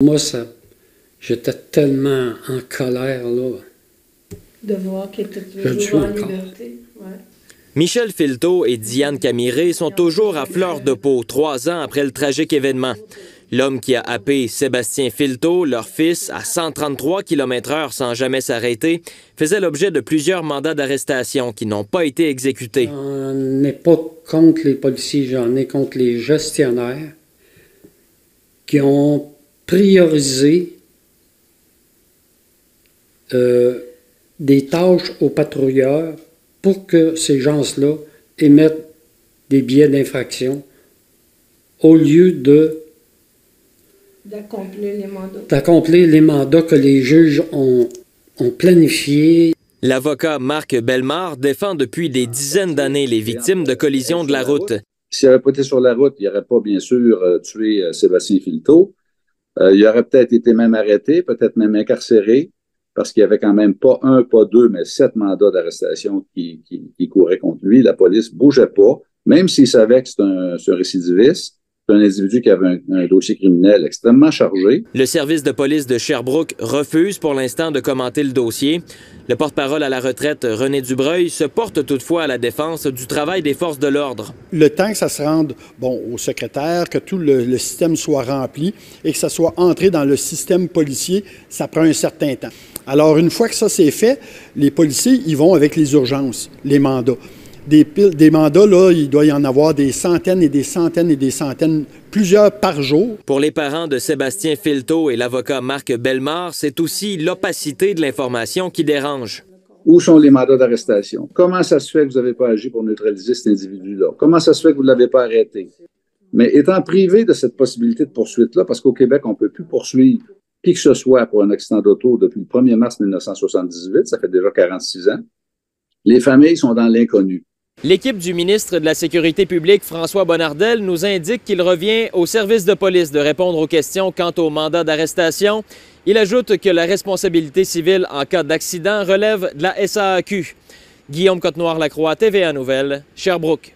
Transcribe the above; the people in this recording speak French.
Moi, j'étais tellement en colère, là. De voir qu'il était toujours en liberté. Ouais. Michel Filteau et Diane Camiré sont toujours à fleur de peau 3 ans après le tragique événement. L'homme qui a happé Sébastien Filteau, leur fils, à 133 km/h sans jamais s'arrêter, faisait l'objet de plusieurs mandats d'arrestation qui n'ont pas été exécutés. On n'est pas contre les policiers, j'en ai contre les gestionnaires qui ont priorisé des tâches aux patrouilleurs pour que ces gens-là émettent des billets d'infraction au lieu d'accomplir les mandats que les juges ont planifiés. L'avocat Marc Bellemare défend depuis des dizaines d'années les victimes de collisions de la route. S'il n'avait pas été sur la route, il n'aurait pas, bien sûr, tué Sébastien Filteau. Il aurait peut-être été même arrêté, peut-être même incarcéré, parce qu'il n'y avait quand même pas 1, pas 2, mais 7 mandats d'arrestation qui couraient contre lui. La police ne bougeait pas, même s'il savait que c'est un récidiviste. C'est un individu qui avait un dossier criminel extrêmement chargé. Le service de police de Sherbrooke refuse pour l'instant de commenter le dossier. Le porte-parole à la retraite, René Dubreuil, se porte toutefois à la défense du travail des forces de l'ordre. Le temps que ça se rende au secrétaire, que tout le système soit rempli et que ça soit entré dans le système policier, ça prend un certain temps. Alors, une fois que ça c'est fait, les policiers, ils vont avec les urgences, les mandats. Des mandats, là, il doit y en avoir des centaines et des centaines et des centaines, plusieurs par jour. Pour les parents de Sébastien Filteau et l'avocat Marc Bellemare, c'est aussi l'opacité de l'information qui dérange. Où sont les mandats d'arrestation? Comment ça se fait que vous n'avez pas agi pour neutraliser cet individu-là? Comment ça se fait que vous ne l'avez pas arrêté? Mais étant privé de cette possibilité de poursuite-là, parce qu'au Québec, on ne peut plus poursuivre qui que ce soit pour un accident d'auto depuis le 1er mars 1978, ça fait déjà 46 ans, les familles sont dans l'inconnu. L'équipe du ministre de la Sécurité publique, François Bonnardel, nous indique qu'il revient au service de police de répondre aux questions quant au mandat d'arrestation. Il ajoute que la responsabilité civile en cas d'accident relève de la SAAQ. Guillaume Cotenoir-Lacroix, TVA Nouvelles, Sherbrooke.